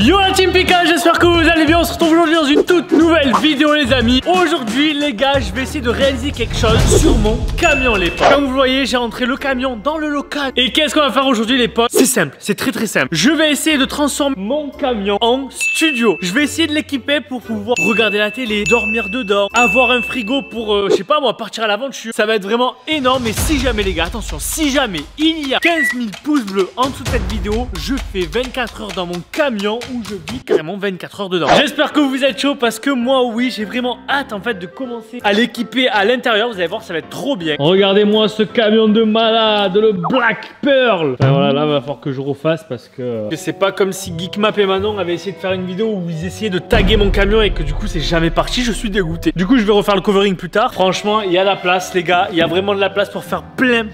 Yo la team Pika, j'espère que vous allez bien. On se retrouve aujourd'hui dans une toute nouvelle vidéo les amis. Aujourd'hui les gars, je vais essayer de réaliser quelque chose sur mon camion les potes. Comme vous voyez, j'ai rentré le camion dans le local. Et qu'est-ce qu'on va faire aujourd'hui les potes? C'est simple, c'est très simple. Je vais essayer de transformer mon camion en studio. Je vais essayer de l'équiper pour pouvoir regarder la télé, dormir dedans, avoir un frigo pour, je sais pas moi, partir à l'aventure. Ça va être vraiment énorme. Et si jamais les gars, attention, si jamais il y a 15 000 pouces bleus en dessous de cette vidéo, je fais 24 heures dans mon camion où je vis carrément 24 heures dedans. J'espère que vous êtes chaud parce que moi oui, j'ai vraiment hâte en fait de commencer à l'équiper à l'intérieur. Vous allez voir, ça va être trop bien. Regardez-moi ce camion de malade, le Black Pearl. Enfin, voilà, là va falloir que je refasse parce que c'est pas comme si Geekmap et Manon avaient essayé de faire une vidéo où ils essayaient de taguer mon camion et que du coup c'est jamais parti. Je suis dégoûté. Du coup je vais refaire le covering plus tard. Franchement il y a la place les gars, il y a vraiment de la place pour faire plein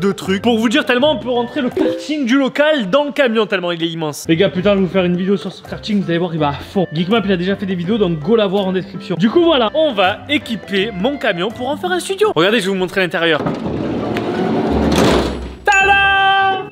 de trucs. Pour vous dire tellement on peut rentrer le karting du local dans le camion tellement il est immense. Les gars plus tard je vais vous faire une vidéo sur ce karting, vous allez voir il va à fond. Geekmap il a déjà fait des vidéos donc go la voir en description. Du coup voilà, on va équiper mon camion pour en faire un studio. Regardez, je vais vous montrer l'intérieur.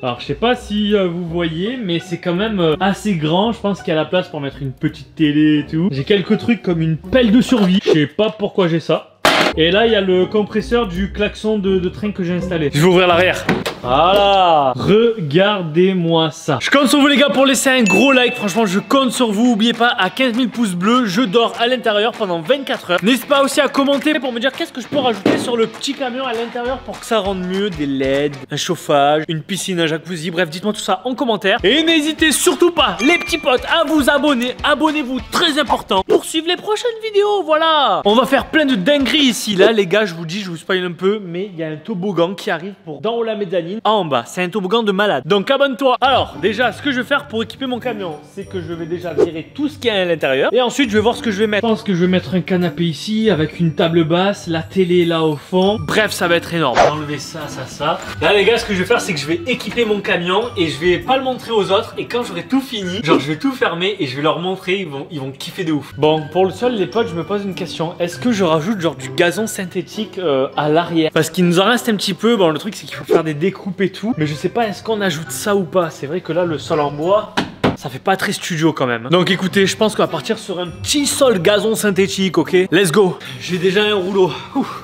Alors je sais pas si vous voyez mais c'est quand même assez grand. Je pense qu'il y a la place pour mettre une petite télé et tout. J'ai quelques trucs comme une pelle de survie. Je sais pas pourquoi j'ai ça. Et là il y a le compresseur du klaxon de train que j'ai installé. Je vais ouvrir l'arrière. Voilà. Regardez-moi ça. Je compte sur vous les gars pour laisser un gros like. Franchement je compte sur vous. N'oubliez pas, à 15 000 pouces bleus je dors à l'intérieur pendant 24 heures. N'hésitez pas aussi à commenter pour me dire qu'est-ce que je peux rajouter sur le petit camion à l'intérieur pour que ça rende mieux. Des LED, un chauffage, une piscine, un jacuzzi. Bref dites-moi tout ça en commentaire. Et n'hésitez surtout pas les petits potes à vous abonner. Abonnez-vous, très important, pour suivre les prochaines vidéos. Voilà. On va faire plein de dingueries ici. Là les gars je vous dis, je vous spoil un peu, mais il y a un toboggan qui arrive pour d'en haut la mezzanine en bas. C'est un toboggan de malade. Donc abonne-toi. Alors déjà ce que je vais faire pour équiper mon camion, c'est que je vais déjà virer tout ce qu'il y a à l'intérieur. Et ensuite je vais voir ce que je vais mettre. Je pense que je vais mettre un canapé ici avec une table basse, la télé là au fond. Bref ça va être énorme. Enlever ça. Là les gars ce que je vais faire c'est que je vais équiper mon camion et je vais pas le montrer aux autres. Et quand j'aurai tout fini, genre je vais tout fermer et je vais leur montrer. Ils vont kiffer de ouf. Bon pour le sol les potes je me pose une question. Est-ce que je rajoute genre du gazon synthétique à l'arrière? Parce qu'il nous en reste un petit peu. Bon le truc c'est qu'il faut faire des découpes et tout. Mais je sais pas est-ce qu'on ajoute ça ou pas. C'est vrai que là le sol en bois ça fait pas très studio quand même. Donc écoutez, je pense qu'on va partir sur un petit sol gazon synthétique, ok? Let's go. J'ai déjà un rouleau. Ouf.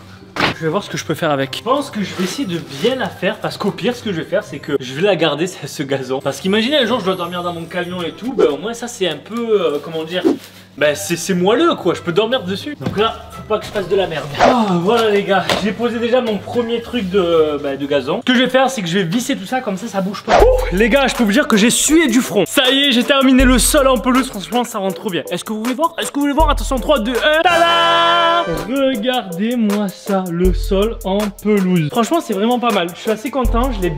Je vais voir ce que je peux faire avec. Je pense que je vais essayer de bien la faire parce qu'au pire ce que je vais faire c'est que je vais la garder ce gazon. Parce qu'imaginez un jour je dois dormir dans mon camion et tout, ben au moins ça c'est un peu comment dire, ben c'est moelleux quoi, je peux dormir dessus. Donc là faut pas que je fasse de la merde. Oh voilà les gars, j'ai posé déjà mon premier truc de gazon. Ce que je vais faire c'est que je vais visser tout ça comme ça bouge pas. Les gars je peux vous dire que j'ai sué du front. Ça y est j'ai terminé le sol en pelouse, franchement ça rend trop bien. Est-ce que vous voulez voir? Est-ce que vous voulez voir? Attention 3, 2, 1. Tada! Regardez-moi ça, le sol en pelouse. Franchement c'est vraiment pas mal, je suis assez content, je l'ai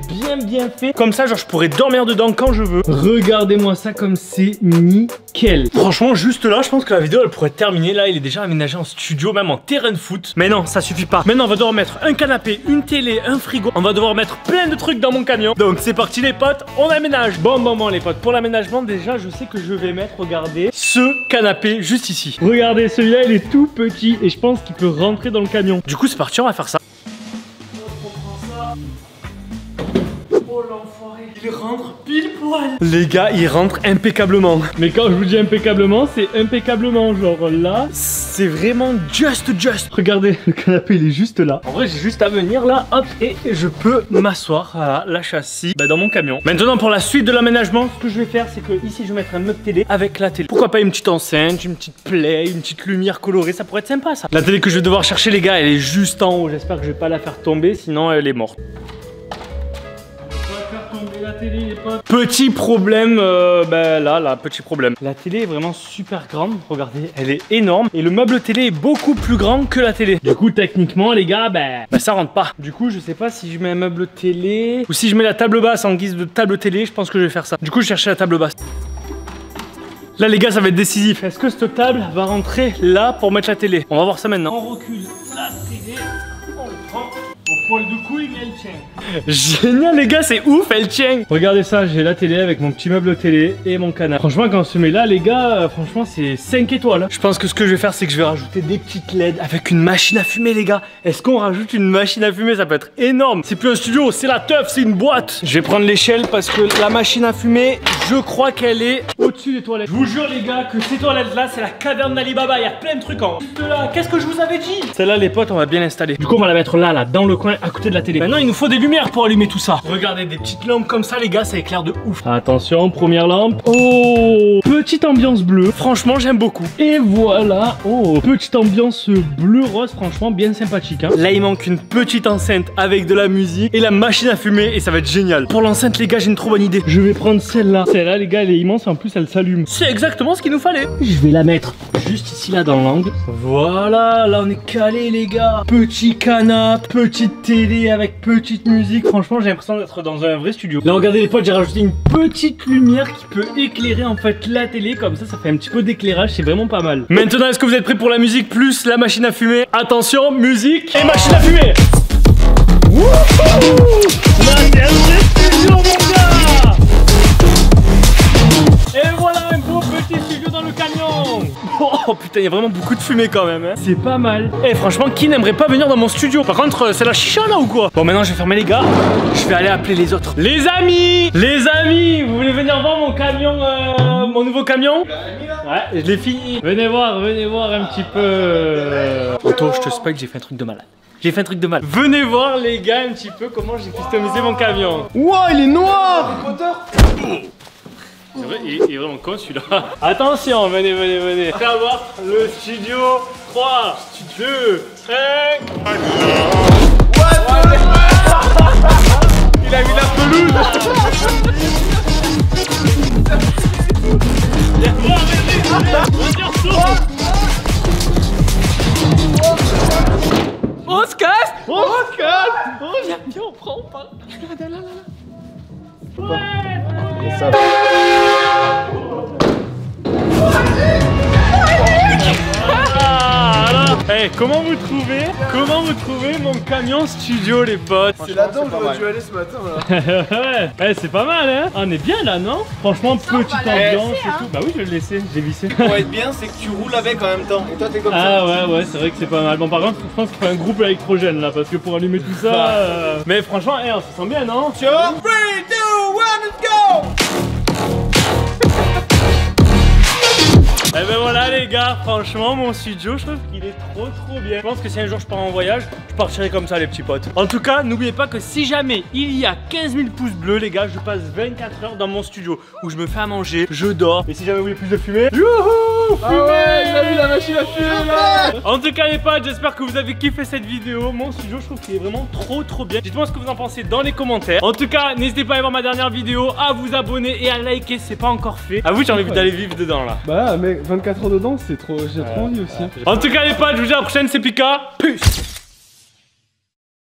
bien fait. Comme ça genre je pourrais dormir dedans quand je veux. Regardez-moi ça comme c'est nickel. Franchement juste là je pense que la vidéo elle pourrait terminer. Là il est déjà aménagé en studio, même en terrain de foot. Mais non ça suffit pas. Maintenant on va devoir mettre un canapé, une télé, un frigo. On va devoir mettre plein de trucs dans mon camion. Donc c'est parti les potes, on aménage. Bon les potes, pour l'aménagement déjà je sais que je vais mettre, regardez, ce canapé juste ici. Regardez celui-là il est tout petit et je pense qu'il peut rentrer dans le camion. Du coup c'est parti, on va faire ça. Oh l'enfoiré, il rentre pile poil. Les gars, il rentre impeccablement. Mais quand je vous dis impeccablement, c'est impeccablement. Genre là, c'est vraiment just. Regardez, le canapé il est juste là. En vrai, j'ai juste à venir là, hop, et je peux m'asseoir à la châssis dans mon camion. Maintenant, pour la suite de l'aménagement, ce que je vais faire, c'est que ici, je vais mettre un meuble télé avec la télé. Pourquoi pas une petite enceinte, une petite play, une petite lumière colorée, ça pourrait être sympa ça. La télé que je vais devoir chercher, les gars, elle est juste en haut. J'espère que je vais pas la faire tomber, sinon elle est morte. La télé, les potes. Petit problème, petit problème. La télé est vraiment super grande, regardez, elle est énorme. Et le meuble télé est beaucoup plus grand que la télé. Du coup, techniquement, les gars, ça rentre pas. Du coup, je sais pas si je mets un meuble télé ou si je mets la table basse en guise de table télé, je pense que je vais faire ça. Du coup, je cherchais la table basse. Là, les gars, ça va être décisif. Est-ce que cette table va rentrer là pour mettre la télé? On va voir ça maintenant. On recule la télé, on le prend. Au poil de couille, mais elle tient. Génial les gars, c'est ouf, elle tient. Regardez ça, j'ai la télé avec mon petit meuble télé et mon canapé. Franchement, quand on se met là, les gars, franchement, c'est 5 étoiles. Je pense que ce que je vais faire, c'est que je vais rajouter des petites LED avec une machine à fumer, les gars. Est-ce qu'on rajoute une machine à fumer? Ça peut être énorme. C'est plus un studio, c'est la teuf, c'est une boîte. Je vais prendre l'échelle parce que la machine à fumer, je crois qu'elle est au-dessus des toilettes. Je vous jure, les gars, que ces toilettes-là, c'est la caverne d'Ali Baba. Il y a plein de trucs en haut. Là, qu'est-ce que je vous avais dit? Celle-là, les potes, on va bien l'installer. Du coup, on va la mettre là, dans le coin, à côté de la télé. Maintenant, il nous faut des lumières pour allumer tout ça. Regardez, des petites lampes comme ça, les gars, ça éclaire de ouf. Attention, première lampe. Oh, petite ambiance bleue. Franchement, j'aime beaucoup. Et voilà. Oh, petite ambiance bleu-rose, franchement, bien sympathique. Hein. Là, il manque une petite enceinte avec de la musique et la machine à fumer et ça va être génial. Pour l'enceinte, les gars, j'ai une trop bonne idée. Je vais prendre celle-là. Celle-là, les gars, elle est immense. En plus, elle s'allume. C'est exactement ce qu'il nous fallait. Je vais la mettre juste ici, là, dans l'angle. Voilà, là, on est calé, les gars. Petit canapé, petite télé avec petite musique. Franchement, j'ai l'impression d'être dans un vrai studio. Là, regardez les potes, j'ai rajouté une petite lumière qui peut éclairer en fait la télé. Comme ça fait un petit peu d'éclairage. C'est vraiment pas mal. Maintenant, est-ce que vous êtes prêts pour la musique plus la machine à fumer? Attention, musique et machine à fumer. Wouhou! Là, c'est un vrai studio, mon gars! Et voilà un beau petit studio dans le camion. Oh putain, il y a vraiment beaucoup de fumée quand même, hein. C'est pas mal. Et franchement, qui n'aimerait pas venir dans mon studio? Par contre, c'est la chicha là ou quoi? Bon, maintenant je vais fermer les gars. Je vais aller appeler les autres. Les amis, vous voulez venir voir mon camion, mon nouveau camion? Ouais, je l'ai fini. Venez voir un petit peu. Otto, je te spoil, j'ai fait un truc de malade. J'ai fait un truc de mal. Venez voir les gars un petit peu comment j'ai customisé mon camion. Wow, il est noir! C'est vrai, il est vraiment con celui-là. Attention, venez. Prêt à voir le studio. 3, 2, 1. Il a mis la pelouse. On se casse. Oh, viens, on prend, on part. Regarde, là. Ouais. Ça. Hey, comment vous trouvez mon camion studio, les potes? C'est là-dedans que j'aurais dû aller ce matin là. Ouais, c'est pas mal, hein. On est bien là, non? Franchement, petite ambiance et tout. Bah oui, je vais le laisser, j'ai vissé. Pour être bien, c'est que tu roules avec en même temps. Et toi, t'es comme ça. Ah ouais, c'est vrai que c'est pas mal. Bon, par contre, je pense qu'il faut un groupe électrogène là, parce que pour allumer tout ça. Mais franchement, hey, on se sent bien, non? Tu vois? 3, 2, 1, let's go! Et ben voilà les gars, franchement mon studio je trouve qu'il est trop bien. Je pense que si un jour je pars en voyage, je partirai comme ça les petits potes. En tout cas, n'oubliez pas que si jamais il y a 15 000 pouces bleus les gars, je passe 24 heures dans mon studio où je me fais à manger, je dors. Et si jamais vous voulez plus de fumée, youhou, fumée. Ah ouais, il a vu la machine à fumer là. En tout cas les potes, j'espère que vous avez kiffé cette vidéo. Mon studio je trouve qu'il est vraiment trop bien. Dites-moi ce que vous en pensez dans les commentaires. En tout cas, n'hésitez pas à aller voir ma dernière vidéo, à vous abonner et à liker si c'est pas encore fait. À vous, j'ai envie d'aller vivre dedans là. Bah mec, 24 heures dedans, c'est trop, j'ai trop envie aussi. En tout cas les potes, je vous dis à la prochaine, c'est Pika. Peace.